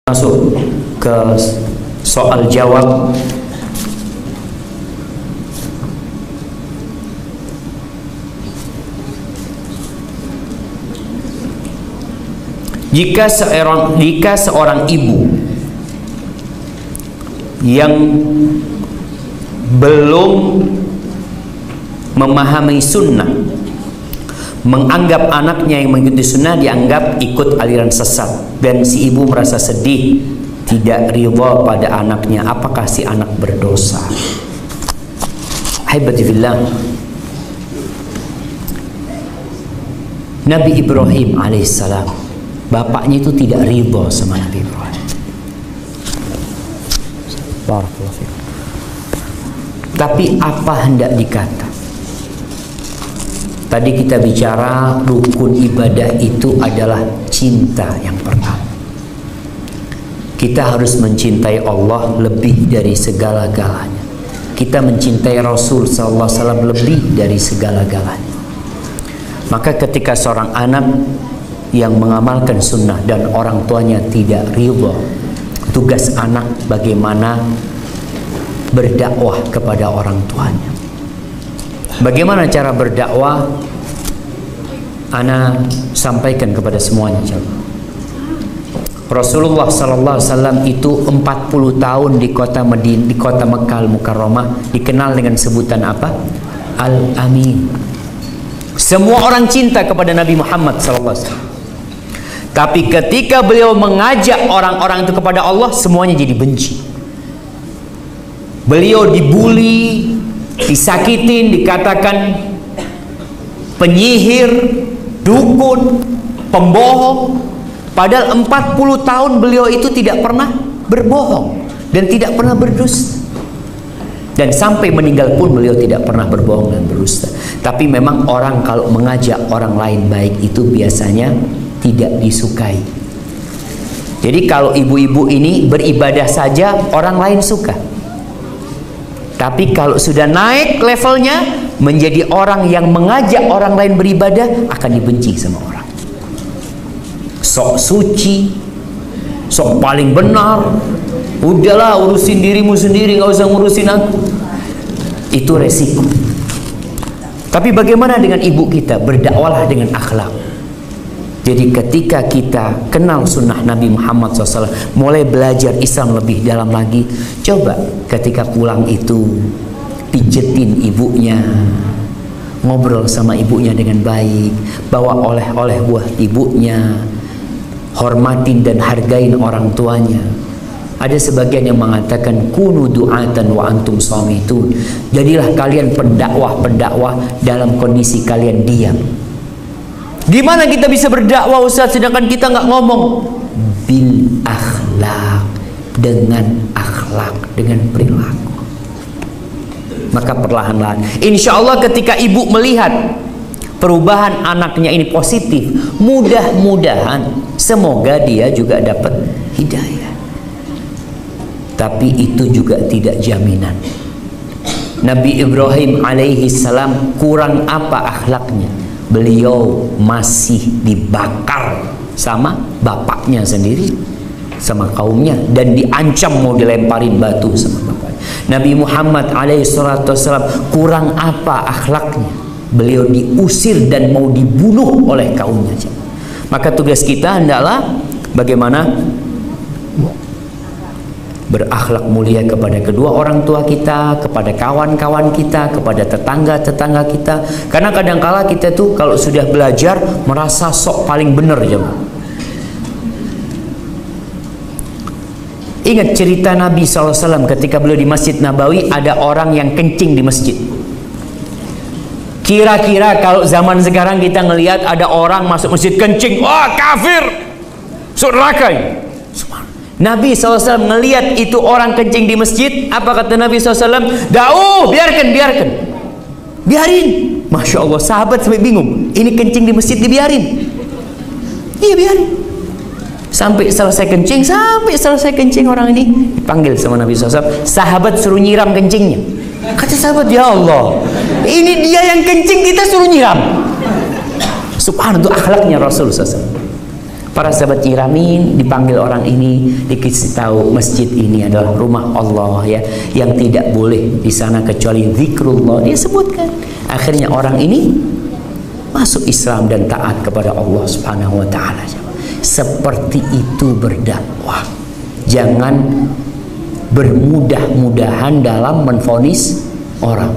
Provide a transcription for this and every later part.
Masuk ke soal jawab. Jika seorang ibu yang belum memahami sunnah menganggap anaknya yang mengikuti sunnah dianggap ikut aliran sesat, dan si ibu merasa sedih, tidak ridha pada anaknya, apakah si anak berdosa? Haibati fillah, Nabi Ibrahim alaihissalam, bapaknya itu tidak ridha sama Nabi Ibrahim. Barakallahu fikum. Tapi apa hendak dikata? Tadi kita bicara rukun ibadah itu adalah cinta yang pertama. Kita harus mencintai Allah lebih dari segala-galanya. Kita mencintai Rasul SAW lebih dari segala-galanya. Maka ketika seorang anak yang mengamalkan sunnah dan orang tuanya tidak ridha, tugas anak bagaimana berdakwah kepada orang tuanya. Bagaimana cara berdakwah? Ana sampaikan kepada semuanya. Rasulullah SAW itu 40 tahun di kota Madinah, di kota Mekkah Al-Mukarramah, dikenal dengan sebutan apa? Al-Amin. Semua orang cinta kepada Nabi Muhammad SAW. Tapi ketika beliau mengajak orang-orang itu kepada Allah, semuanya jadi benci. Beliau dibully, disakitin, dikatakan penyihir, dukun, pembohong. Padahal 40 tahun beliau itu tidak pernah berbohong dan tidak pernah berdusta. Dan sampai meninggal pun beliau tidak pernah berbohong dan berdusta. Tapi memang orang kalau mengajak orang lain baik itu biasanya tidak disukai. Jadi kalau ibu-ibu ini beribadah saja orang lain suka. Tapi kalau sudah naik levelnya menjadi orang yang mengajak orang lain beribadah, akan dibenci sama orang. Sok suci, sok paling benar, udahlah urusin dirimu sendiri, nggak usah ngurusin aku. Itu resiko. Tapi bagaimana dengan ibu kita? Berdakwalah dengan akhlak. Jadi ketika kita kenal sunnah Nabi Muhammad SAW, mulai belajar Islam lebih dalam lagi, coba ketika pulang itu pijetin ibunya, ngobrol sama ibunya dengan baik, bawa oleh-oleh buat ibunya, hormatin dan hargain orang tuanya. Ada sebagian yang mengatakan kunu du'atan wa antum shamitun. Jadilah kalian pendakwah-pendakwah dalam kondisi kalian diam. Gimana kita bisa berdakwah Ustaz sedangkan kita nggak ngomong? Bil akhlak, dengan akhlak, dengan perilaku. Maka perlahan-lahan, insya Allah ketika ibu melihat perubahan anaknya ini positif, mudah-mudahan semoga dia juga dapat hidayah. Tapi itu juga tidak jaminan. Nabi Ibrahim alaihi salam kurang apa akhlaknya? Beliau masih dibakar sama bapaknya sendiri, sama kaumnya, dan diancam mau dilemparin batu sama bapaknya. Nabi Muhammad alaihissalam kurang apa akhlaknya? Beliau diusir dan mau dibunuh oleh kaumnya. Maka tugas kita hendaklah bagaimana berakhlak mulia kepada kedua orang tua kita, kepada kawan-kawan kita, kepada tetangga-tetangga kita. Karena kadangkala kita tuh kalau sudah belajar merasa sok paling benar ya. Ingat cerita Nabi SAW ketika beliau di Masjid Nabawi, ada orang yang kencing di masjid. Kira-kira kalau zaman sekarang kita ngelihat ada orang masuk masjid kencing, wah kafir, surga. Nabi SAW ngelihat itu orang kencing di masjid, apa kata Nabi SAW? Biarkan. Biarin. Masya Allah, sahabat sampai bingung. Ini kencing di masjid dibiarin. Iya biarin. Sampai selesai kencing orang ini dipanggil sama Nabi SAW. Sahabat suruh nyiram kencingnya. Kata sahabat, ya Allah, ini dia yang kencing, kita suruh nyiram. Subhanallah, itu akhlaknya Rasul SAW. Para sahabat Iramin dipanggil orang ini, dikasih tahu masjid ini adalah rumah Allah ya, yang tidak boleh di sana kecuali zikrullah. Dia sebutkan. Akhirnya orang ini masuk Islam dan taat kepada Allah Subhanahu wa taala. Seperti itu berdakwah. Jangan bermudah-mudahan dalam menvonis orang.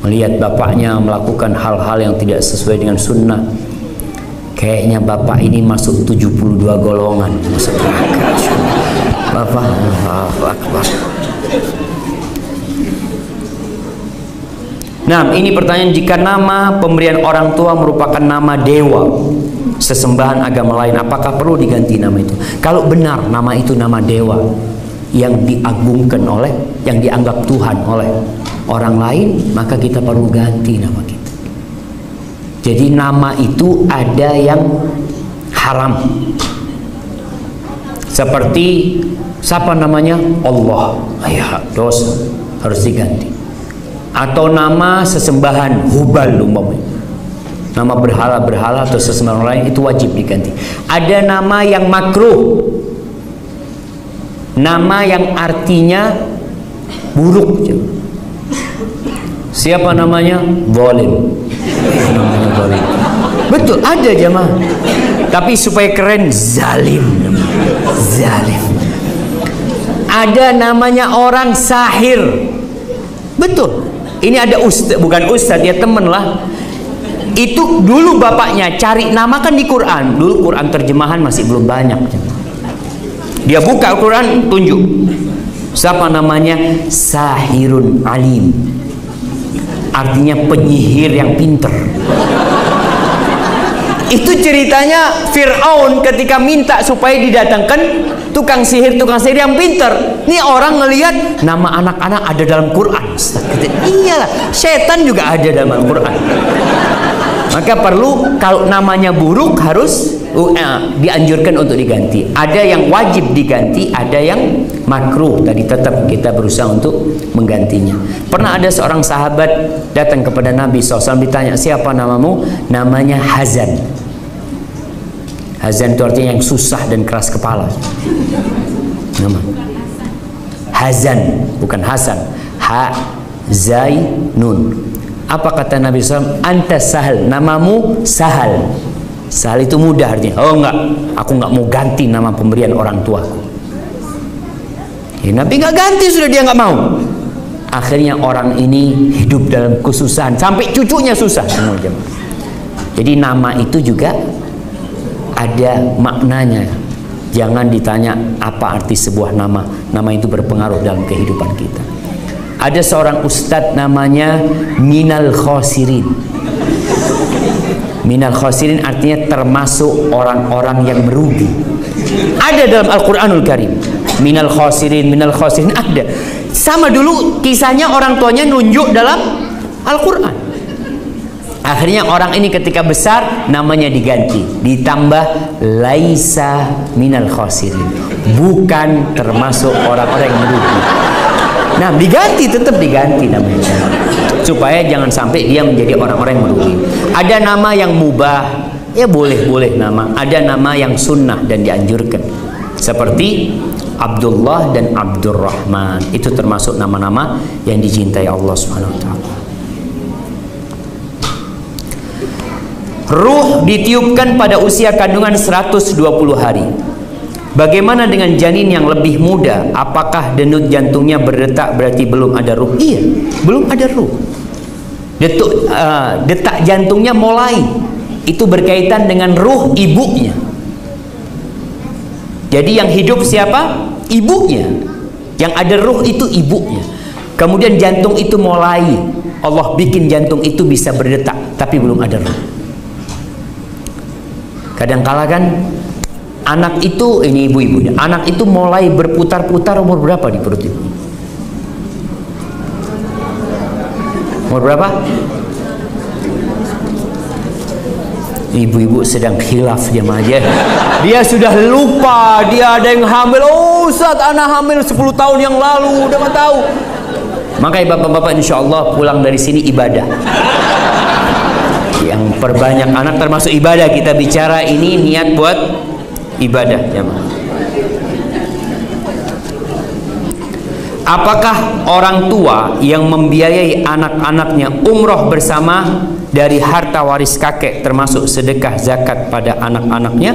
Melihat bapaknya melakukan hal-hal yang tidak sesuai dengan sunnah, kayaknya bapak ini masuk 72 golongan, masuk neraka. Bapak, Allahu Akbar. Nah, ini pertanyaan, jika nama pemberian orang tua merupakan nama dewa, sesembahan agama lain, apakah perlu diganti nama itu? Kalau benar nama itu nama dewa yang diagungkan oleh, yang dianggap Tuhan oleh orang lain, maka kita perlu ganti nama kita. Jadi nama itu ada yang haram. Seperti siapa namanya? Allah. Ya, dosa, harus diganti. Atau nama sesembahan Hubal umpamanya. Nama berhala-berhala atau sesembahan lain itu wajib diganti. Ada nama yang makruh. Nama yang artinya buruk. Siapa namanya? Zalim. Namanya zalim. Betul, ada jemaah. Tapi supaya keren, zalim. Zalim. Ada namanya orang sahir. Betul. Ini ada ustaz, bukan ustaz ya, temen lah. Itu dulu bapaknya cari nama kan di Quran. Dulu Quran terjemahan masih belum banyak. Dia buka Quran, tunjuk. Siapa namanya? Sahirun alim. Artinya penyihir yang pinter. Itu ceritanya Fir'aun ketika minta supaya didatangkan tukang sihir yang pinter. Ini orang ngelihat nama anak-anak ada dalam Quran. Iyalah, setan juga ada dalam Quran. Maka perlu, kalau namanya buruk harus dianjurkan untuk diganti. Ada yang wajib diganti, ada yang makruh. Tadi tetap kita berusaha untuk menggantinya. Pernah ada seorang sahabat datang kepada Nabi SAW, ditanya, siapa namamu? Namanya Hazan. Hazan itu artinya yang susah dan keras kepala. Nama Hazan, bukan Hasan. Ha-zai-nun. Apa kata Nabi SAW? Anta sahal, namamu sahal. Sahal itu mudah artinya. Oh enggak, aku enggak mau ganti nama pemberian orang tuaku. Ya, Nabi enggak ganti, sudah dia enggak mau. Akhirnya orang ini hidup dalam kesusahan, sampai cucunya susah. Jadi nama itu juga ada maknanya. Jangan ditanya apa arti sebuah nama. Nama itu berpengaruh dalam kehidupan kita. Ada seorang ustadz namanya Minal Khosirin. Minal Khosirin artinya termasuk orang-orang yang merugi. Ada dalam Al-Quranul Karim. Minal Khosirin ada. Sama dulu kisahnya, orang tuanya nunjuk dalam Al-Quran. Akhirnya orang ini ketika besar namanya diganti, ditambah laisa minal khosirin, bukan termasuk orang-orang yang merugi. Nah, diganti, tetap diganti namanya, supaya jangan sampai dia menjadi orang-orang yang merugi. Ada nama yang mubah, ya boleh-boleh nama. Ada nama yang sunnah dan dianjurkan, seperti Abdullah dan Abdurrahman. Itu termasuk nama-nama yang dicintai Allah Subhanahu wa taala. Ruh ditiupkan pada usia kandungan 120 hari. Bagaimana dengan janin yang lebih muda? Apakah denyut jantungnya berdetak berarti belum ada ruh? Iya, belum ada ruh. Detak jantungnya mulai. Itu berkaitan dengan ruh ibunya. Jadi yang hidup siapa? Ibunya. Yang ada ruh itu ibunya. Kemudian jantung itu mulai. Allah bikin jantung itu bisa berdetak, tapi belum ada ruh. Kadangkala kan anak itu, ini ibu-ibunya, anak itu mulai berputar-putar umur berapa di perut ibu? Umur berapa? Ibu-ibu sedang khilaf jemaah aja. Dia sudah lupa dia ada yang hamil. Oh Ustaz, anak hamil 10 tahun yang lalu, udah nggak tahu. Makanya bapak-bapak insya Allah pulang dari sini ibadah. Yang perbanyak anak termasuk ibadah. Kita bicara ini niat buat ibadah, jemaah. Apakah orang tua yang membiayai anak-anaknya umroh bersama dari harta waris kakek termasuk sedekah zakat pada anak-anaknya?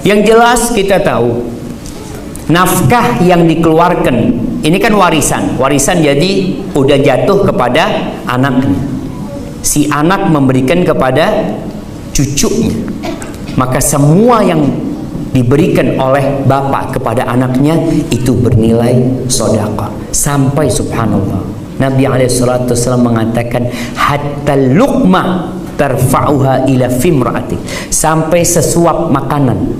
Yang jelas kita tahu nafkah yang dikeluarkan ini kan warisan. Warisan jadi udah jatuh kepada anaknya. Si anak memberikan kepada cucunya. Maka semua yang diberikan oleh bapak kepada anaknya itu bernilai sedekah. Sampai subhanallah Nabi SAW mengatakan hatta luqma tarfa'uha ila fimra'atik, sampai sesuap makanan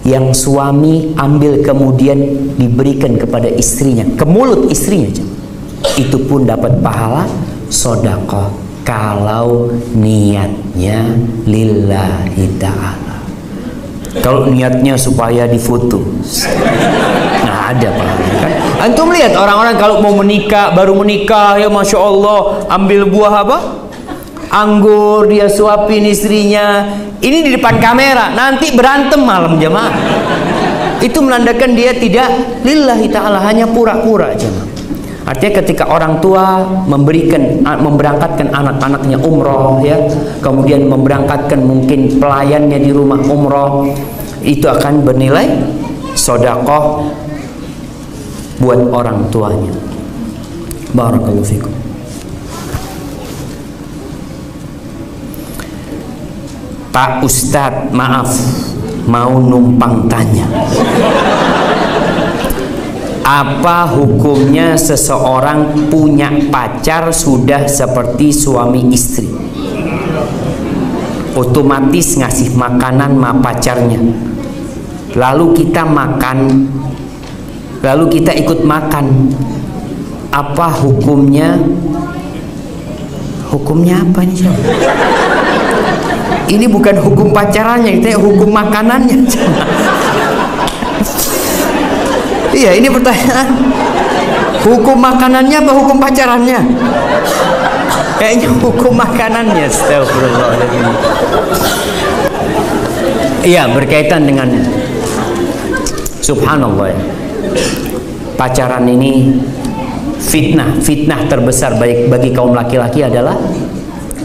yang suami ambil kemudian diberikan kepada istrinya, ke mulut istrinya, itu pun dapat pahala sedekah kalau niatnya lillahi ta'ala. Kalau niatnya supaya difoto, nah ada pahalanya kan. Antum lihat orang-orang kalau mau menikah, baru menikah ya masya Allah, ambil buah apa? Anggur, dia suapin istrinya. Ini di depan kamera, nanti berantem malam jemaah. Itu menandakan dia tidak lillahi ta'ala, hanya pura-pura jemaah. Artinya ketika orang tua memberangkatkan anak-anaknya umroh ya, kemudian memberangkatkan mungkin pelayannya di rumah umroh, itu akan bernilai sedekah buat orang tuanya. Barakallahu fikum. Pak Ustadz, maaf, mau numpang tanya. Apa hukumnya seseorang punya pacar sudah seperti suami istri? Otomatis ngasih makanan sama pacarnya. Lalu kita makan, lalu kita ikut makan. Apa hukumnya? Hukumnya apa ini? Ini bukan hukum pacarannya, itu hukum makanannya. Iya, ini pertanyaan. Hukum makanannya apa hukum pacarannya? Kayaknya hukum makanannya. Astagfirullahaladzim. Iya, berkaitan dengan subhanallah. Pacaran ini fitnah. Fitnah terbesar bagi kaum laki-laki adalah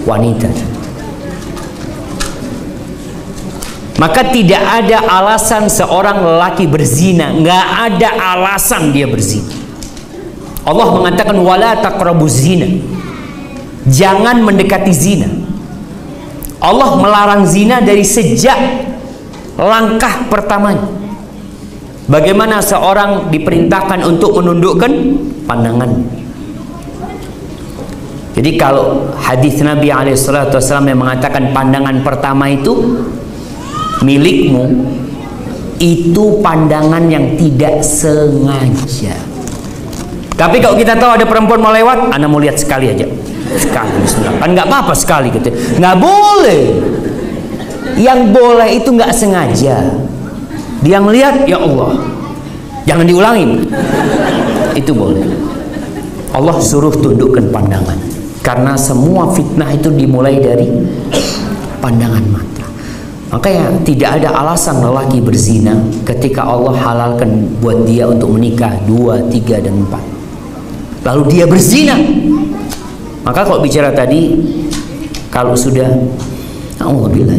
wanita. Maka tidak ada alasan seorang lelaki berzina, nggak ada alasan dia berzina. Allah mengatakan wala taqrabuz zina, jangan mendekati zina. Allah melarang zina dari sejak langkah pertamanya. Bagaimana seorang diperintahkan untuk menundukkan pandangan. Jadi kalau hadis Nabi SAW yang mengatakan pandangan pertama itu milikmu, itu pandangan yang tidak sengaja. Tapi kalau kita tahu ada perempuan mau lewat, Anda mau lihat sekali aja, sekali, kan nggak apa-apa sekali gitu, nggak boleh. Yang boleh itu nggak sengaja, dia ngelihat ya Allah, jangan diulangin, itu boleh. Allah suruh tundukkan pandangan, karena semua fitnah itu dimulai dari pandangan mata. Makanya tidak ada alasan lelaki berzina ketika Allah halalkan buat dia untuk menikah 2, 3, dan 4. Lalu dia berzina. Maka kalau bicara tadi, kalau sudah alhamdulillah,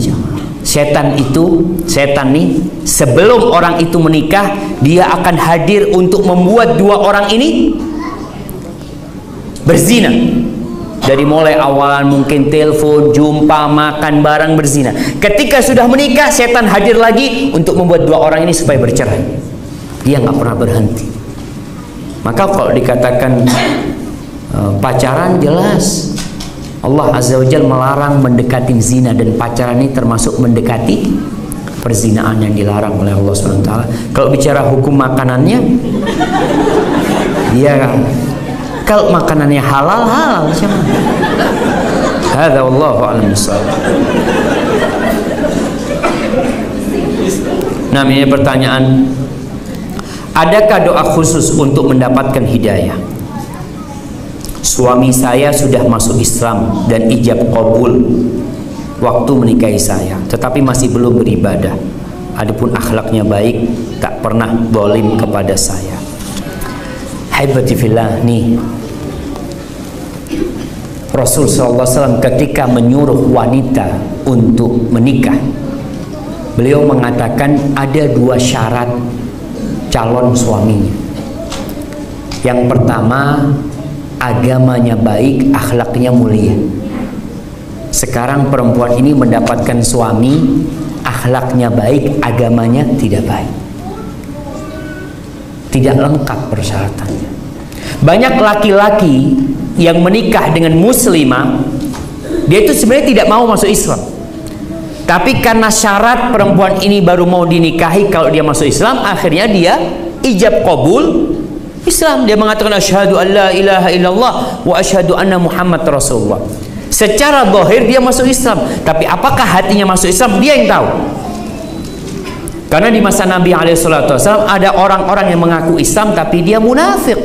setan nih sebelum orang itu menikah, dia akan hadir untuk membuat dua orang ini berzina. Dari mulai awalan mungkin telepon, jumpa, makan bareng, berzina. Ketika sudah menikah, setan hadir lagi untuk membuat dua orang ini supaya bercerai. Dia nggak pernah berhenti. Maka kalau dikatakan pacaran, jelas Allah Azza wa Jalla melarang mendekati zina, dan pacaran ini termasuk mendekati perzinaan yang dilarang oleh Allah SWT. Kalau bicara hukum makanannya, dia kalau makanannya halal siapa? Hadza wallahu a'lam bishawab. Nah, ini pertanyaan, adakah doa khusus untuk mendapatkan hidayah? suami saya sudah masuk Islam dan ijab qabul waktu menikahi saya, tetapi masih belum beribadah. Adapun akhlaknya baik, tak pernah zalim kepada saya. Haibati fillah, nih Rasul SAW ketika menyuruh wanita untuk menikah, beliau mengatakan ada 2 syarat calon suaminya. Yang pertama, agamanya baik, akhlaknya mulia. Sekarang perempuan ini mendapatkan suami, akhlaknya baik, agamanya tidak baik. Tidak lengkap persyaratannya. Banyak laki-laki yang menikah dengan muslimah, dia itu sebenarnya tidak mau masuk Islam, tapi karena syarat perempuan ini baru mau dinikahi kalau dia masuk Islam, akhirnya dia ijab qabul Islam. Dia mengatakan asyhadu an la ilaha illallah wa asyhadu anna Muhammad Rasulullah. Secara zahir dia masuk Islam, tapi apakah hatinya masuk Islam, dia yang tahu. Karena di masa Nabi SAW ada orang-orang yang mengaku Islam tapi dia munafik.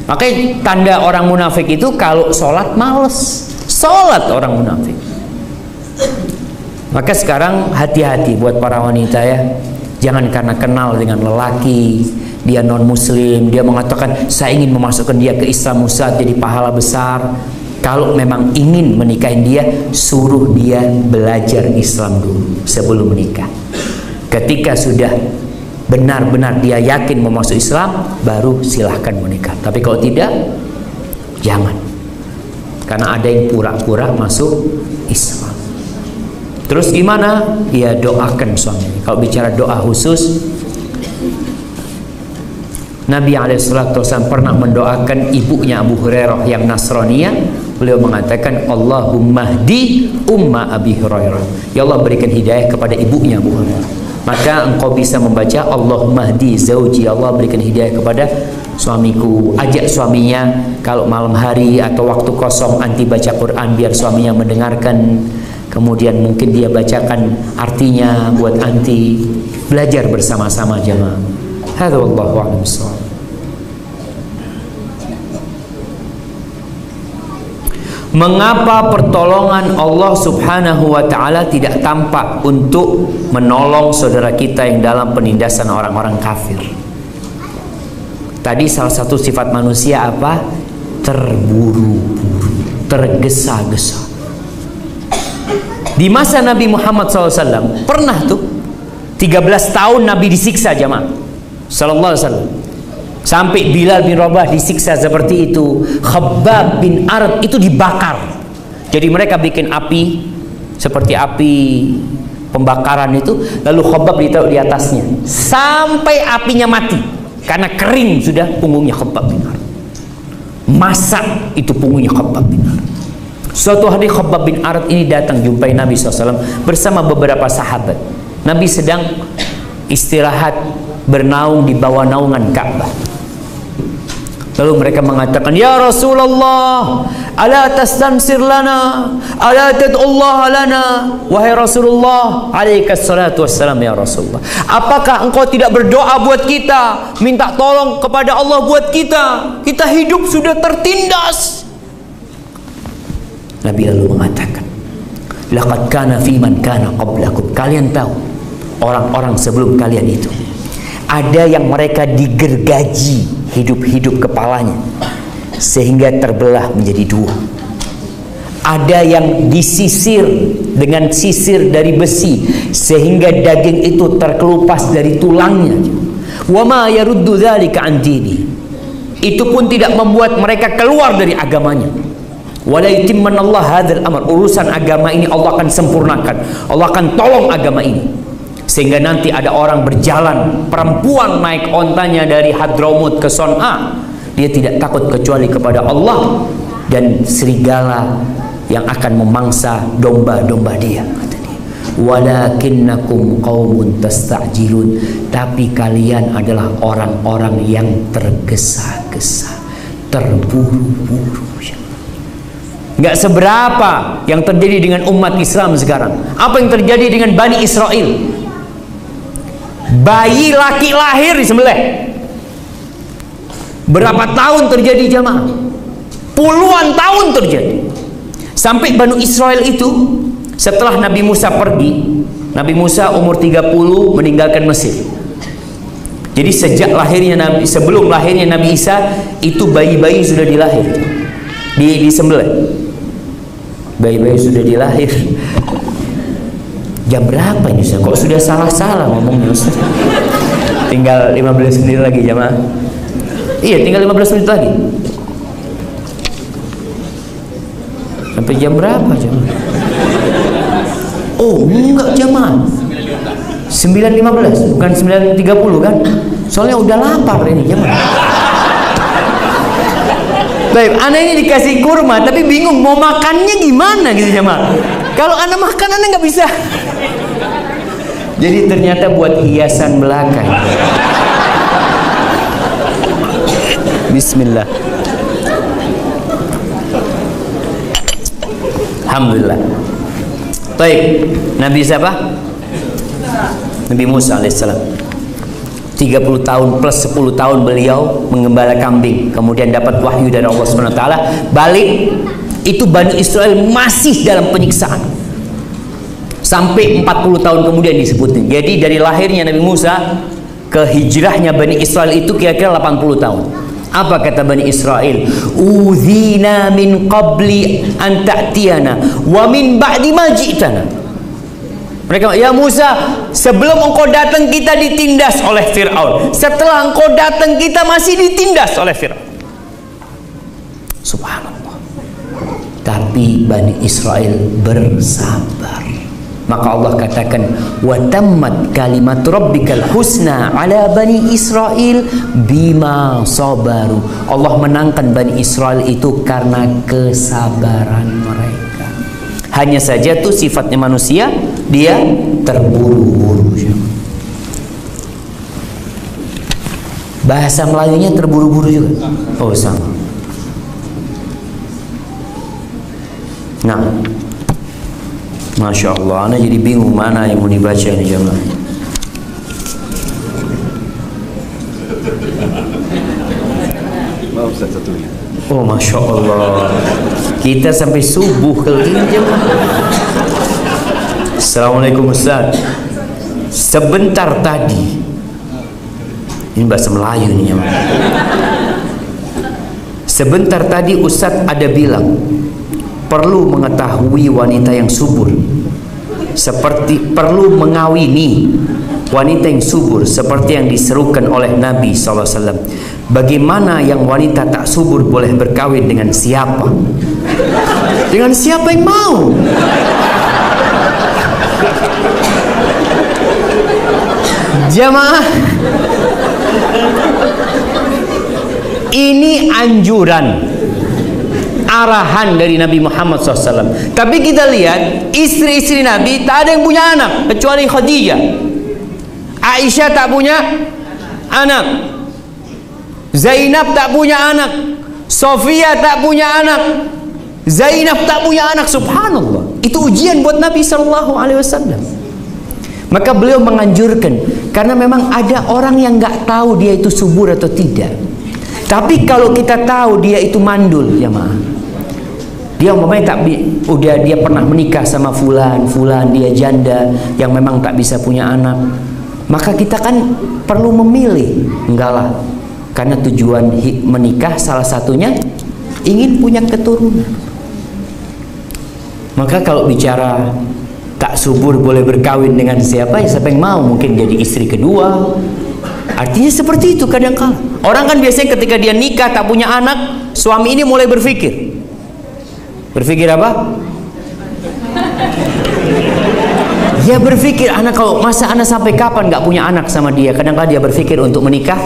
Makanya tanda orang munafik itu kalau sholat males. Sholat orang munafik. Maka sekarang hati-hati buat para wanita ya. Jangan karena kenal dengan lelaki, dia non muslim, dia mengatakan saya ingin memasukkan dia ke Islam, Ustaz, jadi pahala besar. Kalau memang ingin menikahin dia, suruh dia belajar Islam dulu sebelum menikah. Ketika sudah benar-benar dia yakin mau masuk Islam, baru silahkan menikah. Tapi kalau tidak, jangan. Karena ada yang pura-pura masuk Islam. Terus gimana? Ya doakan suaminya. Kalau bicara doa khusus, Nabi SAW pernah mendoakan ibunya Abu Hurairah yang Nasraniyah. Beliau mengatakan, Allahumma hdi umma Abi Hurairah. Ya Allah, berikan hidayah kepada ibunya Abu Hurairah. Maka engkau bisa membaca Allahumma hdi zauji, Allah berikan hidayah kepada suamiku. Ajak suaminya kalau malam hari atau waktu kosong anti baca Quran biar suaminya mendengarkan. Kemudian mungkin dia bacakan artinya buat anti. Belajar bersama-sama jamaah. Hadza wallahu a'lam bissawab. Mengapa pertolongan Allah Subhanahu wa ta'ala tidak tampak untuk menolong saudara kita yang dalam penindasan orang-orang kafir? Tadi salah satu sifat manusia apa? Terburu-buru, tergesa-gesa. Di masa Nabi Muhammad SAW pernah tuh 13 tahun Nabi disiksa jamaah sallallahu alaihi wasallam. Sampai Bilal bin Rabah disiksa seperti itu. Khabbab bin Arat itu dibakar. Jadi mereka bikin api seperti api pembakaran itu, lalu Khabbab ditaruh di atasnya sampai apinya mati karena kering sudah punggungnya Khabbab bin Arat. Masak itu punggungnya Khabbab bin Arat. Suatu hari Khabbab bin Arat ini datang jumpai Nabi SAW bersama beberapa sahabat. Nabi sedang istirahat bernaung di bawah naungan Ka'bah. Lalu mereka mengatakan, ya Rasulullah, ala tastansir lana, ala tad'ullah lana. Wahai Rasulullah, alaikas salatu wassalam ya Rasulullah, apakah engkau tidak berdoa buat kita, minta tolong kepada Allah buat kita? Kita hidup sudah tertindas. Nabi lalu mengatakan, laqad kana fi man kana qablakum. Kalian tahu orang-orang sebelum kalian itu ada yang mereka digergaji hidup-hidup kepalanya sehingga terbelah menjadi 2. Ada yang disisir dengan sisir dari besi sehingga daging itu terkelupas dari tulangnya. Wa ma yaruddu dzalika an dini. Itu pun tidak membuat mereka keluar dari agamanya. Wala yutimmanallahu hadzal amr. Urusan agama ini Allah akan sempurnakan. Allah akan tolong agama ini. Sehingga nanti ada orang berjalan, perempuan naik ontanya dari Hadramut ke Son'a, dia tidak takut kecuali kepada Allah dan serigala yang akan memangsa domba-domba dia, kata dia. Walakinnakum qaumun tasta'jilun. Tapi kalian adalah orang-orang yang tergesa-gesa, terburu-buru. Nggak seberapa yang terjadi dengan umat Islam sekarang. Apa yang terjadi dengan Bani Israel? Bayi laki lahir disembelih. Berapa tahun terjadi jamaah? Puluhan tahun terjadi. Sampai Bani Israel itu setelah Nabi Musa pergi, Nabi Musa umur 30 meninggalkan Mesir. Jadi sejak lahirnya Nabi, sebelum lahirnya Nabi Isa itu bayi-bayi sudah dilahir, disembelih. Bayi-bayi sudah dilahir. Jam berapa ini Ustaz? Kok sudah salah-salah ngomongnya Ustaz? Tinggal 15 menit lagi jamaah. Iya, tinggal 15 menit lagi. Sampai jam berapa jamaah? Oh, enggak jamaah. 9.15, bukan 9.30 kan? Soalnya udah lapar ini jamaah. Baik, anak ini dikasih kurma tapi bingung mau makannya gimana gitu jamaah. Kalau anak makan anak nggak bisa. Jadi ternyata buat hiasan belakang. Bismillah. Alhamdulillah. Baik, Nabi siapa? Nabi Musa alaihissalam. 30 tahun plus 10 tahun beliau mengembala kambing, kemudian dapat wahyu dari Allah Subhanahu wa taala, balik. Itu Bani Israel masih dalam penyiksaan sampai 40 tahun kemudian disebutnya. Jadi dari lahirnya Nabi Musa ke hijrahnya Bani Israel itu kira-kira 80 tahun. Apa kata Bani Israel? Udzina min qabli an ta'tiyana wa min ba'di ma ji'tana. Mereka, ya Musa, sebelum engkau datang kita ditindas oleh Fir'aun, setelah engkau datang kita masih ditindas oleh Fir'aun. Subhanallah. Tapi Bani Israel bersabar. Maka Allah katakan, wa tammat kalimat rabbikal husna ala Bani Israel bima sabaru. Allah menangkan Bani Israel itu karena kesabaran mereka. Hanya saja tuh sifatnya manusia, dia terburu-buru. Bahasa Melayunya terburu-buru juga. Oh sama. Nah, Masya Allah, ana jadi bingung mana yang mau dibaca ini jemaah. Oh Masya Allah, kita sampai subuh kalau ini jemaah. Assalamualaikum Ustaz. Sebentar tadi, ini bahasa Melayu nih jemaah. Sebentar tadi Ustaz ada bilang perlu mengetahui wanita yang subur, seperti perlu mengawini wanita yang subur seperti yang diserukan oleh Nabi SAW. Bagaimana yang wanita tak subur boleh berkawin dengan siapa? Dengan siapa yang mau? Jamaah, ini anjuran, arahan dari Nabi Muhammad SAW. Tapi kita lihat istri-istri Nabi tak ada yang punya anak kecuali Khadijah. Aisyah tak punya anak. Zainab tak punya anak. Sofia tak punya anak. Zainab tak punya anak. Subhanallah. Itu ujian buat Nabi SAW. Maka beliau menganjurkan, karena memang ada orang yang nggak tahu dia itu subur atau tidak. Tapi kalau kita tahu dia itu mandul, ya maaf. Dia umpamanya dia pernah menikah sama fulan, dia janda yang memang tak bisa punya anak. Maka kita kan perlu memilih, enggak lah. Karena tujuan menikah salah satunya ingin punya keturunan. Maka kalau bicara tak subur boleh berkawin dengan siapa, ya siapa yang mau, mungkin jadi istri kedua. Artinya seperti itu kadang-kala. Orang kan biasanya ketika dia nikah tak punya anak, suami ini mulai berpikir. Berpikir apa? Dia berpikir, kalau masa anak sampai kapan nggak punya anak sama dia. Kadang-kala dia berpikir untuk menikah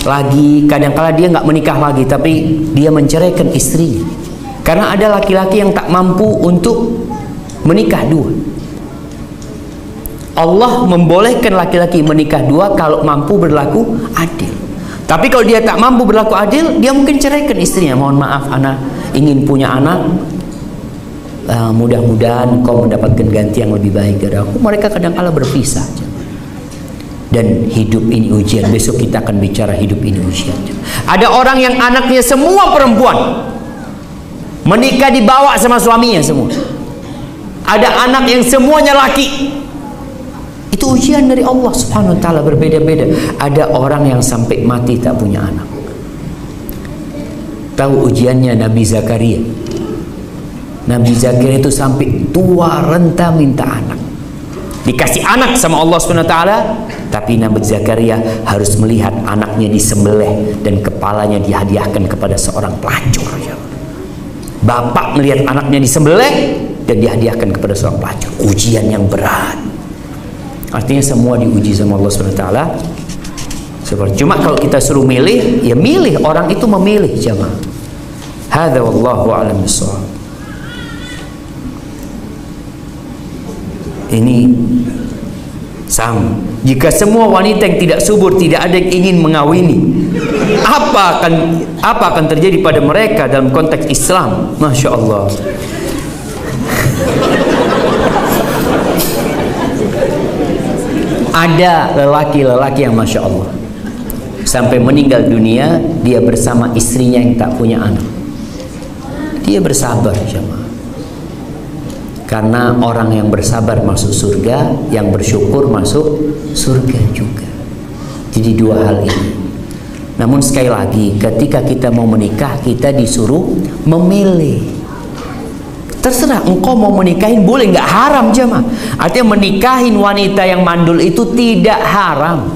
lagi. Kadang-kala dia nggak menikah lagi, tapi dia menceraikan istrinya. Karena ada laki-laki yang tak mampu untuk menikah dua. Allah membolehkan laki-laki menikah dua kalau mampu berlaku adil. Tapi kalau dia tak mampu berlaku adil, dia mungkin ceraikan istrinya. Mohon maaf, anak ingin punya anak. Mudah-mudahan kau mendapatkan ganti yang lebih baik dari aku. Mereka kadang-kala berpisah. Dan hidup ini ujian. Besok kita akan bicara hidup ini ujian. Ada orang yang anaknya semua perempuan, menikah dibawa sama suaminya semua. Ada anak yang semuanya laki. Itu ujian dari Allah Subhanahu wa ta'ala, berbeda-beda. Ada orang yang sampai mati tak punya anak. Tahu ujiannya Nabi Zakaria? Nabi Zakaria itu sampai tua renta minta anak. Dikasih anak sama Allah Subhanahu wa ta'ala, tapi Nabi Zakaria harus melihat anaknya disembelih dan kepalanya dihadiahkan kepada seorang pelacur. Bapak melihat anaknya disembelih dan dihadiahkan kepada seorang pelacur. Ujian yang berat. Artinya semua diuji sama Allah Subhanahu wa ta'ala. Cuma kalau kita suruh milih, ya milih. Orang itu memilih, jamaah. Hadza wallahu a'lam bissawab. Ini sama. Jika semua wanita yang tidak subur, tidak ada yang ingin mengawini, apa akan terjadi pada mereka dalam konteks Islam? Masya Allah. Ada lelaki-lelaki yang Masya Allah sampai meninggal dunia, dia bersama istrinya yang tak punya anak. Dia bersabar, jemaah. Karena orang yang bersabar masuk surga, yang bersyukur masuk surga juga. Jadi dua hal ini. Namun sekali lagi, ketika kita mau menikah, kita disuruh memilih. Terserah engkau mau menikahin, boleh, nggak haram, jemaah. Artinya menikahin wanita yang mandul itu tidak haram.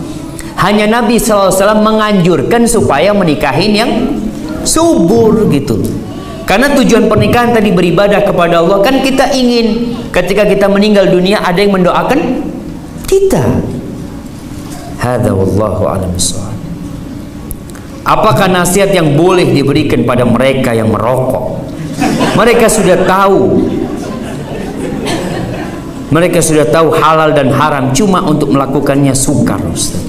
Hanya Nabi SAW menganjurkan supaya menikahin yang subur gitu. Karena tujuan pernikahan tadi beribadah kepada Allah. Kan kita ingin ketika kita meninggal dunia ada yang mendoakan kita. Hadza wallahu a'lam bissawab. Apakah nasihat yang boleh diberikan pada mereka yang merokok? Mereka sudah tahu. Mereka sudah tahu halal dan haram, cuma untuk melakukannya sukar, Ustaz.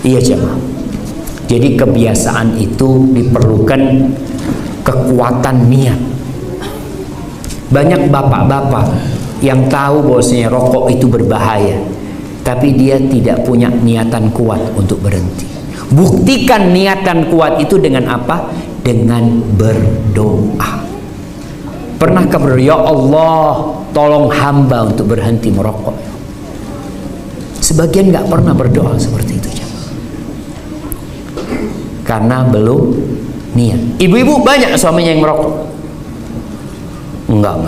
Iya, jemaah. Jadi kebiasaan itu diperlukan kekuatan niat. Banyak bapak-bapak yang tahu bahwasanya rokok itu berbahaya, tapi dia tidak punya niatan kuat untuk berhenti. Buktikan niatan kuat itu dengan apa? Dengan berdoa. Pernahkah berdoa, ya Allah, tolong hamba untuk berhenti merokok? Sebagian nggak pernah berdoa seperti itu, karena belum niat. Ibu-ibu banyak suaminya yang merokok. Enggak.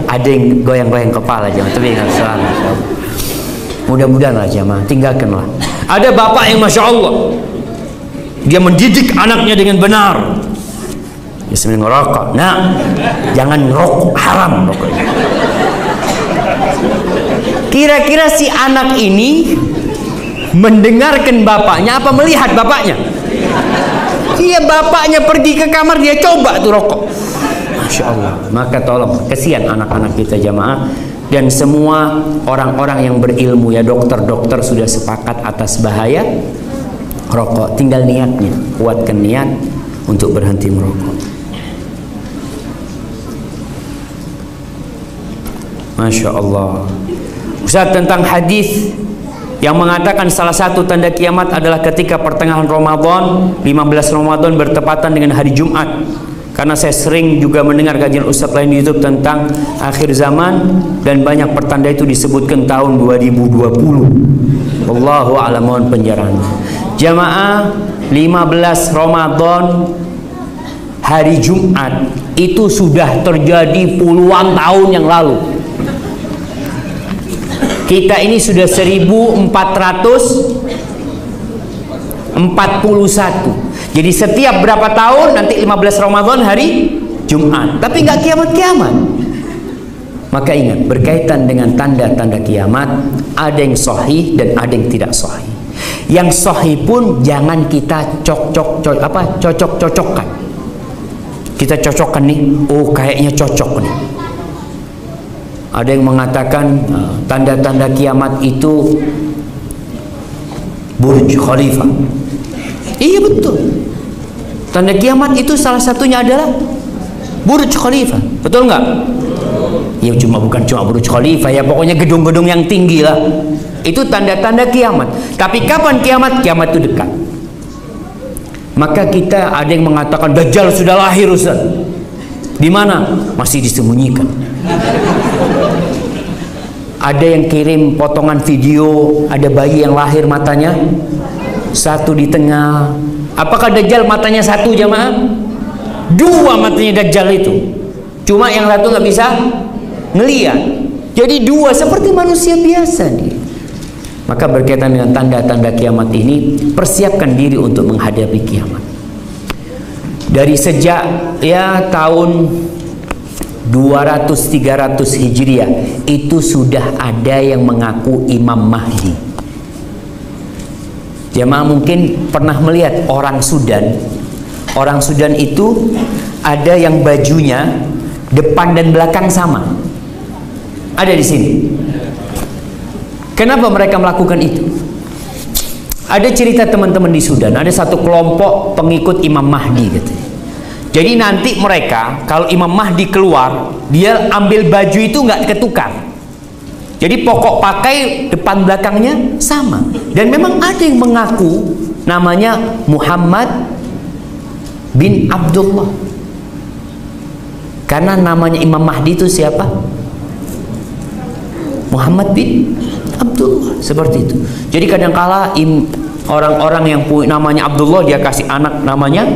Ada yang goyang-goyang kepala, jangan, tapi ingat selalu. Mudah-mudahan lah, jamaah, tinggalkanlah. Ada bapak yang Masya Allah, dia mendidik anaknya dengan benar. Dia sambil ngerokok. Nah, jangan ngerokok, haram rokoknya. Kira-kira si anak ini mendengarkan bapaknya apa melihat bapaknya? Iya, bapaknya pergi ke kamar, dia coba tuh rokok. Masya Allah. Maka tolong, kesian anak-anak kita, jamaah. Dan semua orang-orang yang berilmu, ya dokter-dokter sudah sepakat atas bahaya rokok. Tinggal niatnya, kuatkan niat untuk berhenti merokok. Masya Allah. Ustaz, tentang hadis yang mengatakan salah satu tanda kiamat adalah ketika pertengahan Ramadan, 15 Ramadan bertepatan dengan hari Jumat. Karena saya sering juga mendengar kajian Ustaz lain di YouTube tentang akhir zaman, dan banyak pertanda itu disebutkan tahun 2020. Wallahu a'lam, mohon penjarahan. Jamaah, 15 Ramadan hari Jumat itu sudah terjadi puluhan tahun yang lalu. Kita ini sudah 1441. Jadi setiap berapa tahun nanti 15 Ramadan hari Jumat. Tapi nggak kiamat-kiamat. Maka ingat, berkaitan dengan tanda-tanda kiamat, ada yang sahih dan ada yang tidak sahih. Yang sahih pun jangan kita cocok-cocokkan. Kita cocokkan nih, oh kayaknya cocok nih. Ada yang mengatakan tanda-tanda kiamat itu Burj Khalifah. Iya betul. Tanda kiamat itu salah satunya adalah Burj Khalifah. Betul nggak? Ya bukan cuma Burj Khalifah, ya pokoknya gedung-gedung yang tinggi lah. Itu tanda-tanda kiamat. Tapi kapan kiamat? Kiamat itu dekat. Maka kita ada yang mengatakan Dajjal sudah lahir, Ustaz. Di mana? Masih disembunyikan. Ada yang kirim potongan video, ada bayi yang lahir matanya satu di tengah. Apakah Dajjal matanya satu, jamaah? Dua matanya Dajjal itu. Cuma yang satu nggak bisa ngelihat. Jadi dua seperti manusia biasa dia. Maka berkaitan dengan tanda-tanda kiamat ini, persiapkan diri untuk menghadapi kiamat. Dari sejak ya tahun 200-300 Hijriah itu sudah ada yang mengaku Imam Mahdi. Jamaah mungkin pernah melihat orang Sudan. Orang Sudan itu ada yang bajunya depan dan belakang sama. Ada di sini. Kenapa mereka melakukan itu? Ada cerita teman-teman di Sudan, ada satu kelompok pengikut Imam Mahdi katanya. Jadi nanti mereka kalau Imam Mahdi keluar, dia ambil baju itu nggak ketukar. Jadi pokok pakai depan belakangnya sama. Dan memang ada yang mengaku namanya Muhammad bin Abdullah. Karena namanya Imam Mahdi itu siapa? Muhammad bin Abdullah, seperti itu. Jadi kadangkala orang-orang yang punya namanya Abdullah, dia kasih anak namanya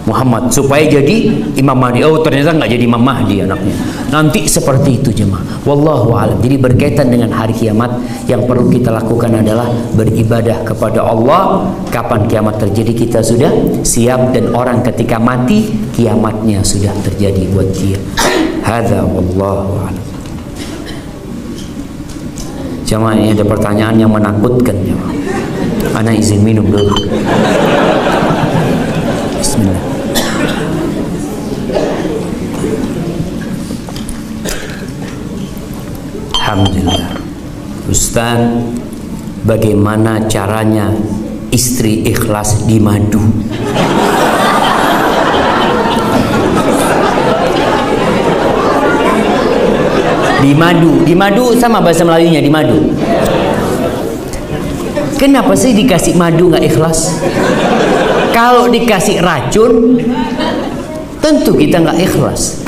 Muhammad supaya jadi Imam Mahdi. Oh, ternyata nggak jadi Imam Mahdi anaknya. Nanti seperti itu jemaah. Wallahu a'lam. Jadi berkaitan dengan hari kiamat, yang perlu kita lakukan adalah beribadah kepada Allah. Kapan kiamat terjadi kita sudah siap, dan orang ketika mati kiamatnya sudah terjadi buat dia. Hadza wallahu a'lam. Jemaah, ini ada pertanyaan yang menakutkan jemaah. Ana izin minum dulu. Bismillah. Alhamdulillah. Ustaz, bagaimana caranya istri ikhlas di madu? Di madu sama bahasa Melayunya, di madu. Kenapa sih dikasih madu nggak ikhlas? Kalau dikasih racun, tentu kita nggak ikhlas.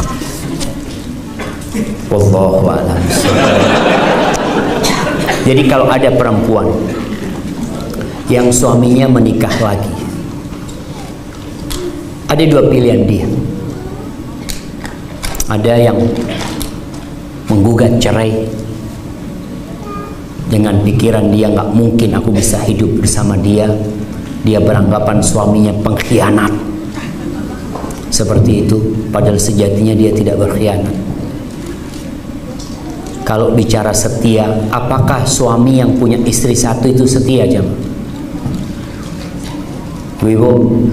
Wallahu a'lam. Jadi kalau ada perempuan yang suaminya menikah lagi, ada dua pilihan dia. Ada yang menggugat cerai dengan pikiran dia nggak mungkin aku bisa hidup bersama dia. Dia beranggapan suaminya pengkhianat. Seperti itu, padahal sejatinya dia tidak berkhianat. Kalau bicara setia, apakah suami yang punya istri satu itu setia, jam? Wibo,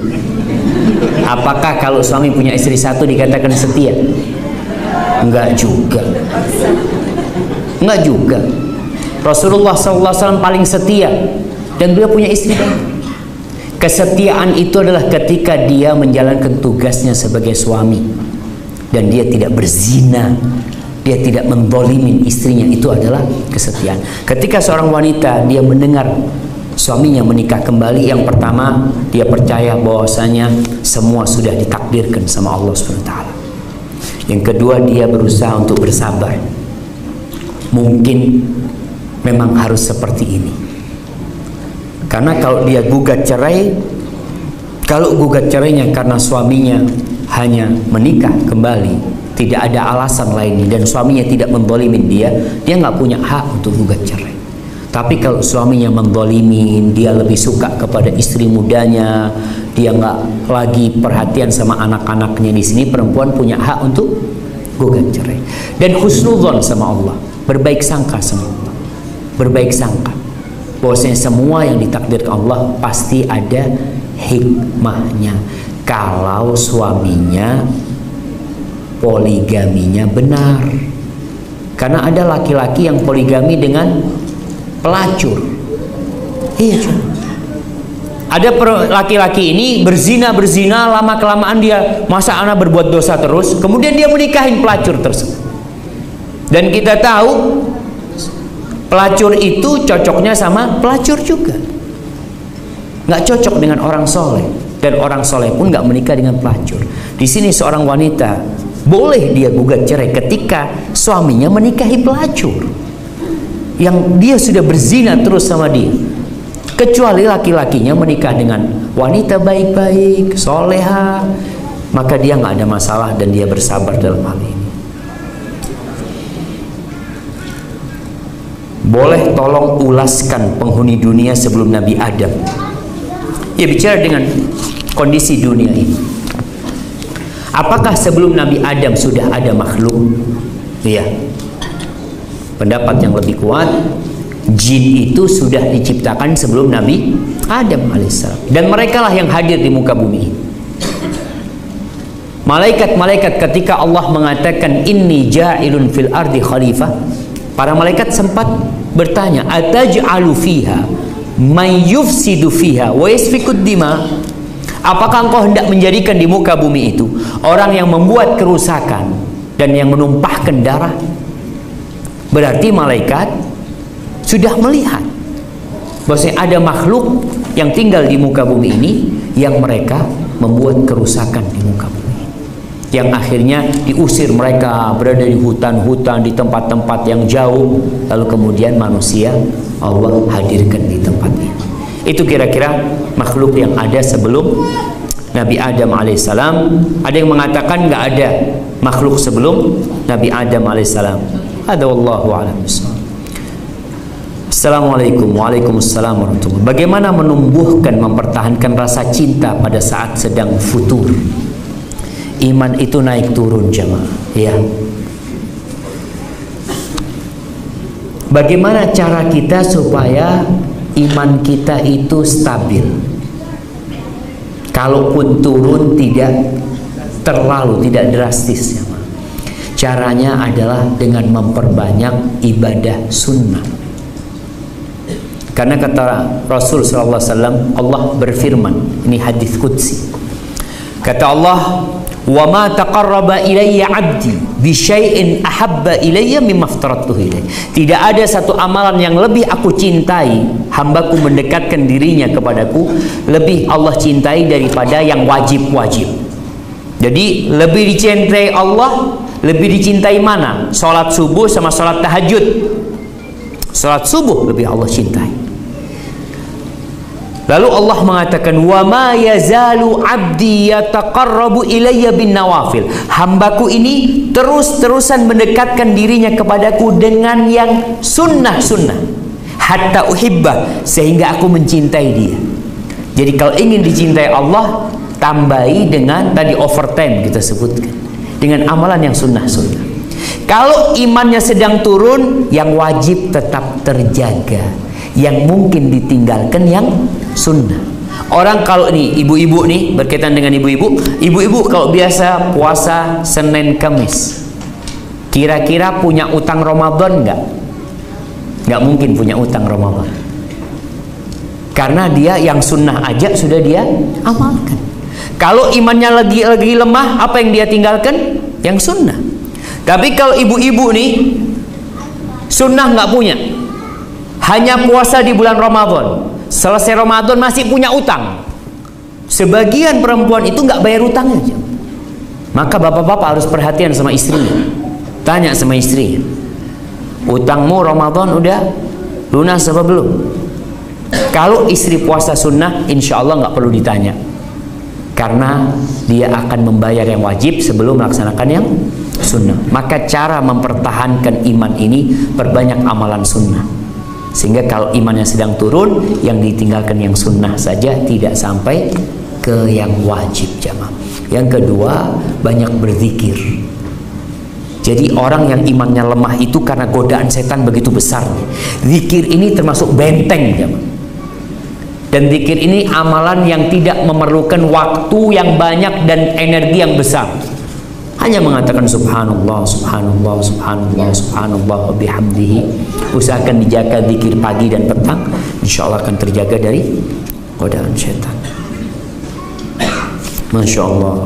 apakah kalau suami punya istri satu dikatakan setia? Enggak juga. Enggak juga. Rasulullah SAW paling setia, dan beliau punya istri. Kesetiaan itu adalah ketika dia menjalankan tugasnya sebagai suami, dan dia tidak berzina, dia tidak menzalimin istrinya. Itu adalah kesetiaan. Ketika seorang wanita dia mendengar suaminya menikah kembali, yang pertama dia percaya bahwasanya semua sudah ditakdirkan sama Allah SWT. Yang kedua, dia berusaha untuk bersabar. Mungkin memang harus seperti ini. Karena kalau dia gugat cerai, kalau gugat cerainya karena suaminya hanya menikah kembali, tidak ada alasan lainnya, dan suaminya tidak menzalimin dia nggak punya hak untuk gugat cerai. Tapi kalau suaminya menzalimin, dia lebih suka kepada istri mudanya, dia nggak lagi perhatian sama anak-anaknya, di sini perempuan punya hak untuk gugat cerai. Dan husnudzon sama Allah, berbaik sangka sama Allah, berbaik sangka bahwasanya semua yang ditakdirkan Allah pasti ada hikmahnya. Kalau suaminya poligaminya benar, karena ada laki-laki yang poligami dengan pelacur. Iya, ada laki-laki ini berzina, lama kelamaan dia masa anak berbuat dosa terus, kemudian dia menikahin pelacur tersebut. Dan kita tahu Pelacur itu cocoknya sama pelacur juga, nggak cocok dengan orang soleh, dan orang soleh pun nggak menikah dengan pelacur. Di sini seorang wanita boleh dia gugat cerai ketika suaminya menikahi pelacur yang dia sudah berzina terus sama dia, kecuali laki-lakinya menikah dengan wanita baik-baik, soleha, maka dia nggak ada masalah dan dia bersabar dalam hal ini. Boleh tolong ulaskan penghuni dunia sebelum Nabi Adam? Ya, bicara dengan kondisi dunia ini. Apakah sebelum Nabi Adam sudah ada makhluk? Iya. Pendapat yang lebih kuat, jin itu sudah diciptakan sebelum Nabi Adam alaihissalam, dan mereka lah yang hadir di muka bumi. Malaikat-malaikat ketika Allah mengatakan inni ja'ilun fil ardi khalifah, para malaikat sempat bertanya, ataj'alu fiha may yufsidu fiha wa yasfikud dima? Apakah engkau hendak menjadikan di muka bumi itu orang yang membuat kerusakan dan yang menumpahkan darah? Berarti malaikat sudah melihat bahwasanya ada makhluk yang tinggal di muka bumi ini yang mereka membuat kerusakan di muka bumi, yang akhirnya diusir mereka berada di hutan-hutan, di tempat-tempat yang jauh, lalu kemudian manusia Allah hadirkan di tempat ini. Itu kira-kira makhluk yang ada sebelum Nabi Adam alaihissalam. Ada yang mengatakan nggak ada makhluk sebelum Nabi Adam alaihissalam. Ada, wallahu a'lam bishawab. Assalamualaikum. Waalaikumsalam warahmatullahi. Bagaimana menumbuhkan, mempertahankan rasa cinta pada saat sedang futur? Iman itu naik turun jemaah, ya. Bagaimana cara kita supaya iman kita itu stabil? Kalaupun turun tidak terlalu, tidak drastis, ya. Caranya adalah dengan memperbanyak ibadah sunnah. Karena kata Rasul SAW, Allah berfirman, ini hadis qudsi. Kata Allah, wa ma taqarraba ilayya 'abdi bi syai'in ahabba ilayya mimma aftaradtuhu ilayhi. Tidak ada satu amalan yang lebih aku cintai, hambaku mendekatkan dirinya kepadaku, lebih Allah cintai daripada yang wajib-wajib. Jadi lebih dicintai Allah, lebih dicintai mana? Salat subuh sama salat tahajud. Salat subuh lebih Allah cintai. Lalu Allah mengatakan, wa ma yazalu 'abdi yataqarrabu ilayya bin nawafil. Hambaku ini terus-terusan mendekatkan dirinya kepadaku dengan yang sunnah-sunnah, hatta uhibbah, sehingga aku mencintai dia. Jadi kalau ingin dicintai Allah, tambahi dengan tadi overtime kita sebutkan, dengan amalan yang sunnah-sunnah. Kalau imannya sedang turun, yang wajib tetap terjaga, yang mungkin ditinggalkan yang sunnah. Orang kalau nih ibu-ibu nih, berkaitan dengan ibu-ibu kalau biasa puasa Senin Kamis, kira-kira punya utang Ramadan nggak? Nggak mungkin punya utang Ramadan, karena dia yang sunnah aja sudah dia amalkan. Kalau imannya lagi lemah, apa yang dia tinggalkan? Yang sunnah. Tapi kalau ibu-ibu nih sunnah nggak punya, hanya puasa di bulan Ramadan, selesai Ramadan masih punya utang. Sebagian perempuan itu nggak bayar utangnya. Maka bapak-bapak harus perhatian sama istrinya. Tanya sama istrinya, utangmu Ramadan udah lunas apa belum? Kalau istri puasa sunnah, insya Allah nggak perlu ditanya, karena dia akan membayar yang wajib sebelum melaksanakan yang sunnah. Maka cara mempertahankan iman ini, perbanyak amalan sunnah, sehingga kalau imannya sedang turun, yang ditinggalkan yang sunnah saja, tidak sampai ke yang wajib jamaah. Yang kedua, banyak berzikir. Jadi orang yang imannya lemah itu karena godaan setan begitu besar. Zikir ini termasuk benteng jamaah. Dan zikir ini amalan yang tidak memerlukan waktu yang banyak dan energi yang besar. Hanya mengatakan subhanallah, subhanallah, subhanallah, subhanallah wa bihamdihi. Usahakan dijaga zikir pagi dan petang, insya Allah akan terjaga dari godaan syaitan. Masya Allah.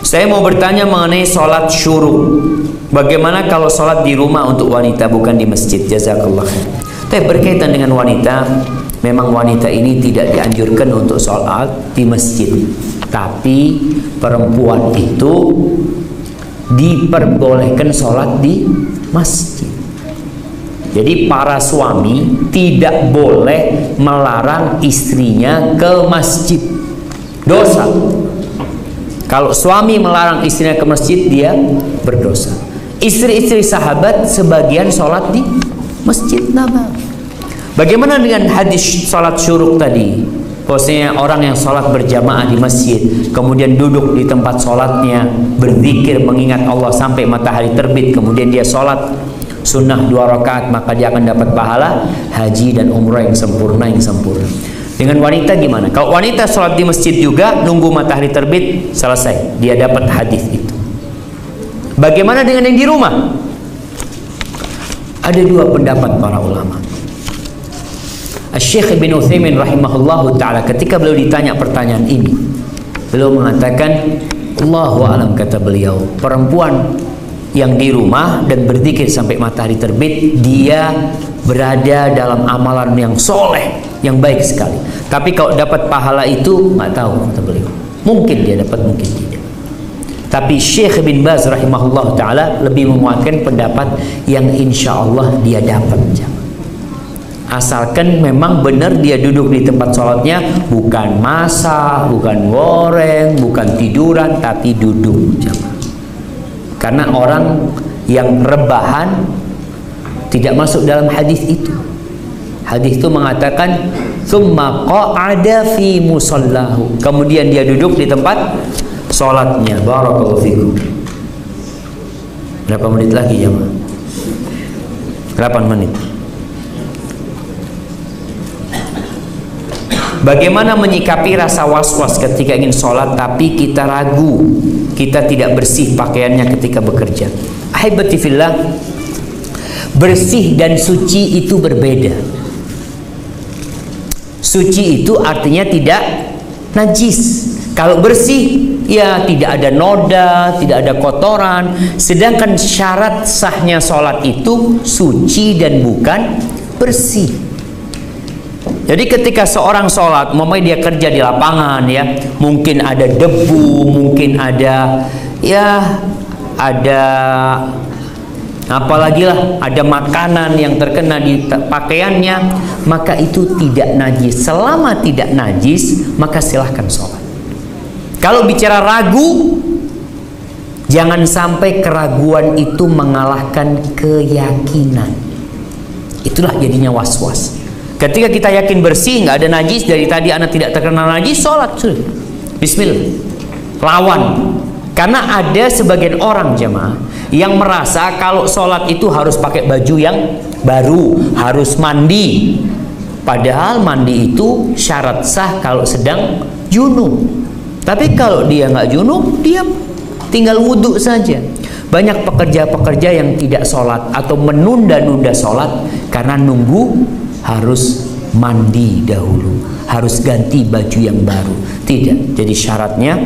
Saya mau bertanya mengenai sholat syuruk. Bagaimana kalau sholat di rumah untuk wanita bukan di masjid? Jazakallah khair. Tapi berkaitan dengan wanita, memang wanita ini tidak dianjurkan untuk sholat di masjid. Tapi perempuan itu diperbolehkan sholat di masjid. Jadi para suami tidak boleh melarang istrinya ke masjid. Dosa. Kalau suami melarang istrinya ke masjid, dia berdosa. Istri-istri sahabat sebagian sholat di masjid Nabawi. Bagaimana dengan hadis sholat syuruk tadi? Maksudnya orang yang sholat berjamaah di masjid, kemudian duduk di tempat sholatnya, berzikir mengingat Allah sampai matahari terbit, kemudian dia sholat sunnah 2 rakaat, maka dia akan dapat pahala haji dan umrah yang sempurna. Dengan wanita gimana? Kalau wanita sholat di masjid juga, nunggu matahari terbit, selesai, dia dapat hadis itu. Bagaimana dengan yang di rumah? Ada 2 pendapat para ulama. Syekh Ibn Utsaimin rahimahullahu ta'ala ketika beliau ditanya pertanyaan ini, beliau mengatakan, Allahu a'lam, kata beliau, perempuan yang di rumah dan berzikir sampai matahari terbit, dia berada dalam amalan yang soleh, yang baik sekali. Tapi kalau dapat pahala itu, nggak tahu, kata beliau. Mungkin dia dapat, mungkin tidak. Tapi Syekh bin Baz rahimahullahu ta'ala lebih menguatkan pendapat yang insya Allah dia dapat. Asalkan memang benar dia duduk di tempat sholatnya, bukan masak, bukan goreng, bukan tiduran, tapi duduk. Karena orang yang rebahan tidak masuk dalam hadis itu. Hadis itu mengatakan tsumma qa'ada fi musallahu, kemudian dia duduk di tempat sholatnya. Barakallahu fikum. Berapa menit lagi jemaah? 8 menit. Bagaimana menyikapi rasa was-was ketika ingin sholat tapi kita ragu, kita tidak bersih pakaiannya ketika bekerja? Ahibati fillah, bersih dan suci itu berbeda. Suci itu artinya tidak najis. Kalau bersih, ya tidak ada noda, tidak ada kotoran. Sedangkan syarat sahnya sholat itu suci dan bukan bersih. Jadi ketika seorang sholat, umpamanya dia kerja di lapangan, ya, mungkin ada debu, mungkin ada, ya, ada apalagi lah, ada makanan yang terkena di pakaiannya, maka itu tidak najis. Selama tidak najis, maka silahkan sholat. Kalau bicara ragu, jangan sampai keraguan itu mengalahkan keyakinan. Itulah jadinya was-was. Ketika kita yakin bersih, nggak ada najis, dari tadi anak tidak terkena najis, sholat sudah. Bismillah, lawan. Karena ada sebagian orang jemaah yang merasa kalau sholat itu harus pakai baju yang baru, harus mandi. Padahal mandi itu syarat sah kalau sedang junub. Tapi kalau dia nggak junub, dia tinggal wudhu saja. Banyak pekerja-pekerja yang tidak sholat atau menunda-nunda sholat karena nunggu harus mandi dahulu, harus ganti baju yang baru. Tidak. Jadi syaratnya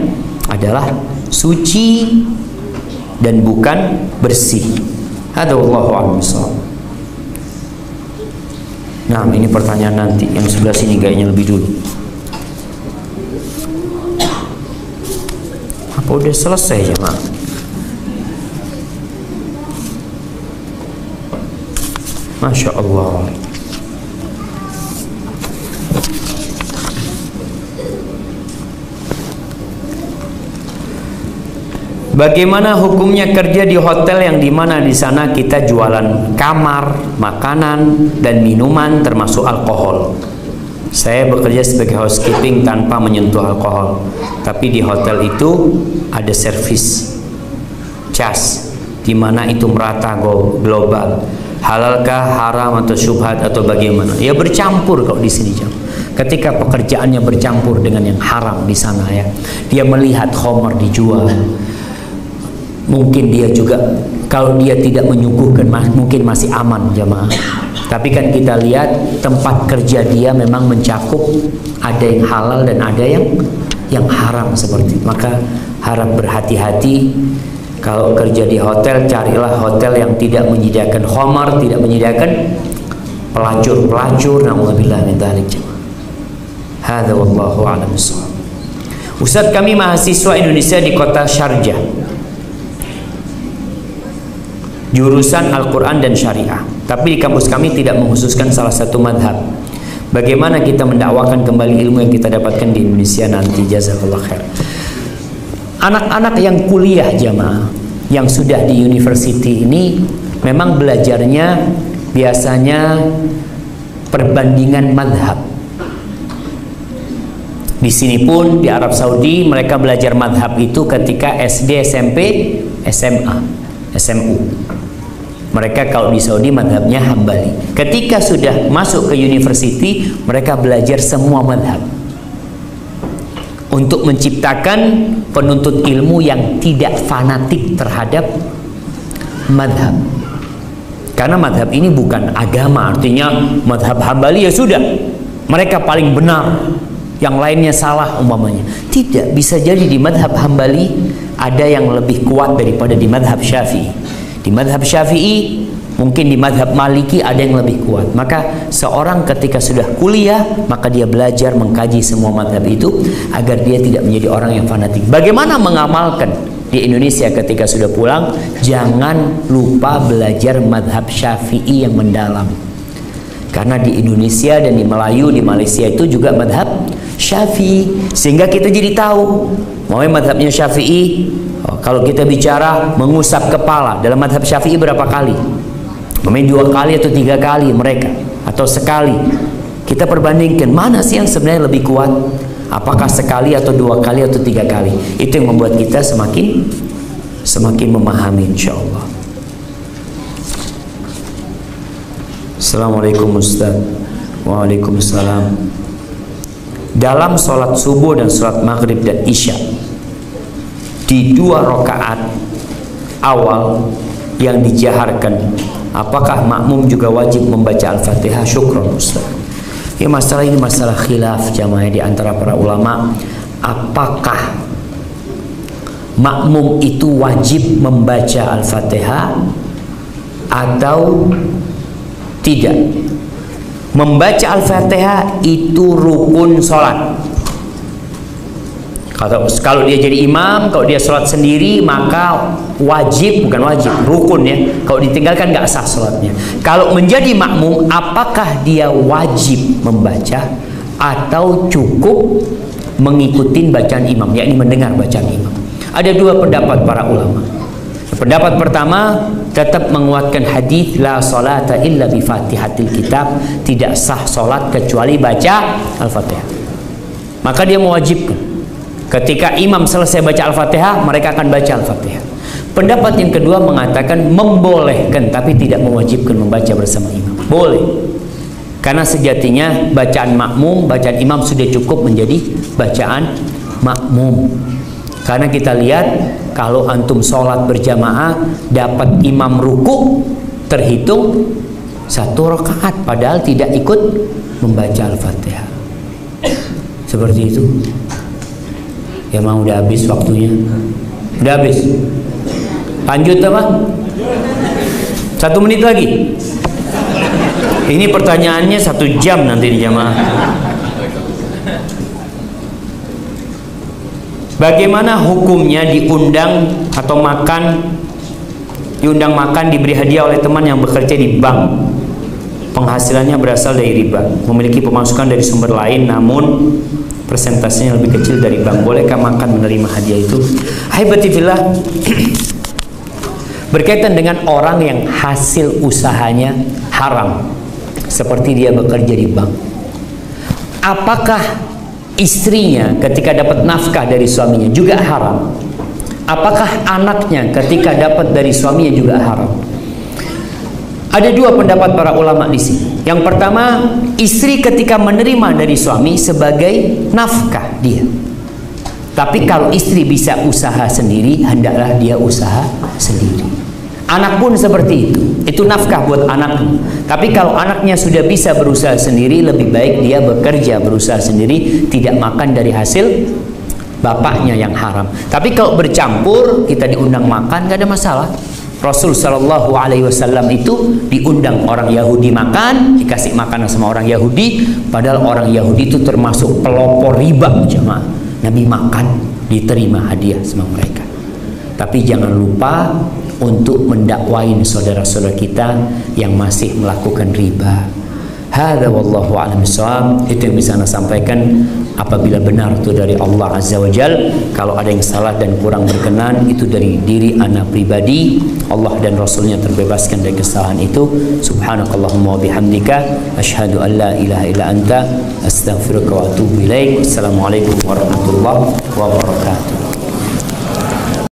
adalah suci dan bukan bersih. Hadza wallahu a'lam bishawab. Nah, ini pertanyaan nanti. Yang sebelah sini kayaknya lebih dulu. Apa udah selesai ya, Mak? Masya Allah. Bagaimana hukumnya kerja di hotel yang dimana di sana kita jualan kamar, makanan, dan minuman termasuk alkohol? Saya bekerja sebagai housekeeping tanpa menyentuh alkohol, tapi di hotel itu ada servis cas, dimana itu merata global. Halalkah, haram, atau syubhat, atau bagaimana? Ya bercampur kalau di sini jam. Ketika pekerjaannya bercampur dengan yang haram di sana, ya, dia melihat khamar dijual. Mungkin dia juga, kalau dia tidak menyuguhkan, mungkin masih aman jamaah. Tapi kan kita lihat tempat kerja dia memang mencakup ada yang halal dan ada yang haram seperti itu. Maka harap berhati-hati Kalau kerja di hotel, carilah hotel yang tidak menyediakan khamar, tidak menyediakan pelacur-pelacur. Na'udzubillah min dzalik. Hadza wallahu a'lam bissawab. Ustaz, kami mahasiswa Indonesia di kota Sharjah, jurusan Al-Quran dan Syariah, tapi di kampus kami tidak mengkhususkan salah satu madhab. Bagaimana kita mendakwakan kembali ilmu yang kita dapatkan di Indonesia nanti? Jazakallah khair. Anak-anak yang kuliah jamaah, yang sudah di university ini, memang belajarnya biasanya perbandingan madhab. Di sini pun di Arab Saudi mereka belajar madhab itu ketika SD, SMP, SMA, SMU. Mereka kalau di Saudi madhabnya Hambali. Ketika sudah masuk ke university, mereka belajar semua madhab untuk menciptakan penuntut ilmu yang tidak fanatik terhadap madhab. Karena madhab ini bukan agama, artinya madhab Hambali ya sudah, mereka paling benar, yang lainnya salah umpamanya. Tidak, bisa jadi di madhab Hambali ada yang lebih kuat daripada di madhab Syafi'i. Di madhab Syafi'i, mungkin di madhab Maliki ada yang lebih kuat. Maka seorang ketika sudah kuliah, maka dia belajar mengkaji semua madhab itu agar dia tidak menjadi orang yang fanatik. Bagaimana mengamalkan di Indonesia ketika sudah pulang? Jangan lupa belajar madhab Syafi'i yang mendalam. Karena di Indonesia dan di Melayu, di Malaysia itu juga madhab Syafi'i, sehingga kita jadi tahu mau madhabnya Syafi'i. Kalau kita bicara mengusap kepala dalam madhab Syafi'i berapa kali? Mungkin 2 kali atau 3 kali mereka, atau sekali. Kita perbandingkan mana sih yang sebenarnya lebih kuat? Apakah sekali atau 2 kali atau 3 kali? Itu yang membuat kita semakin memahami, insyaallah. Assalamualaikum Ustaz. Waalaikumsalam. Dalam sholat subuh dan sholat maghrib dan isya, di 2 rakaat awal yang dijaharkan, apakah makmum juga wajib membaca Al-Fatihah? Syukron Ustaz. Ya, masalah ini masalah khilaf jamaah di antara para ulama. Apakah makmum itu wajib membaca Al-Fatihah atau tidak? Membaca Al-Fatihah itu rukun sholat. Kalau dia jadi imam, kalau dia sholat sendiri, maka wajib, bukan wajib, rukun ya. Kalau ditinggalkan nggak sah sholatnya. Kalau menjadi makmum, apakah dia wajib membaca atau cukup mengikuti bacaan imam, yakni mendengar bacaan imam? Ada 2 pendapat para ulama. Pendapat pertama tetap menguatkan hadis la salata illa bi fatihatil kitab, tidak sah sholat kecuali baca Al-Fatihah. Maka dia mewajibkan. Ketika imam selesai baca Al-Fatihah, mereka akan baca Al-Fatihah. Pendapat yang kedua mengatakan membolehkan, tapi tidak mewajibkan membaca bersama imam. Boleh. Karena sejatinya bacaan makmum, bacaan imam sudah cukup menjadi bacaan makmum. Karena kita lihat, kalau antum sholat berjamaah, dapat imam ruku, terhitung 1 rakaat, padahal tidak ikut membaca Al-Fatihah. Seperti itu. Ya, mau udah habis waktunya. Udah habis. Lanjut apa? 1 menit lagi. Ini pertanyaannya 1 jam nanti di jamaah. Bagaimana hukumnya diundang atau diundang makan, diberi hadiah oleh teman yang bekerja di bank, penghasilannya berasal dari riba, memiliki pemasukan dari sumber lain, namun persentasenya lebih kecil dari bank? Bolehkah makan menerima hadiah itu? Haibatifillah, berkaitan dengan orang yang hasil usahanya haram, seperti dia bekerja di bank, apakah istrinya ketika dapat nafkah dari suaminya juga haram? Apakah anaknya ketika dapat dari suaminya juga haram? Ada 2 pendapat para ulama di sini. Yang pertama, istri ketika menerima dari suami sebagai nafkah dia. Tapi kalau istri bisa usaha sendiri, hendaklah dia usaha sendiri. Anak pun seperti itu nafkah buat anaknya. Tapi kalau anaknya sudah bisa berusaha sendiri, lebih baik dia bekerja berusaha sendiri, tidak makan dari hasil bapaknya yang haram. Tapi kalau bercampur, kita diundang makan, nggak ada masalah. Rasul Shallallahu Alaihi Wasallam itu diundang orang Yahudi makan, dikasih makanan sama orang Yahudi, padahal orang Yahudi itu termasuk pelopor riba, jemaah. Nabi makan, diterima hadiah sama mereka. Tapi jangan lupa untuk mendakwain saudara-saudara kita yang masih melakukan riba. Hadza wallahu a'lam bissawab. Itu yang bisa saya sampaikan. Apabila benar itu dari Allah Azza wa Jal, kalau ada yang salah dan kurang berkenan, itu dari diri ana pribadi. Allah dan Rasulnya terbebaskan dari kesalahan itu. Subhanakallahumma wa bihamdika asyhadu an la ilaha illa anta astaghfiruka wa atubu ilaik. Wassalamualaikum warahmatullahi wabarakatuh.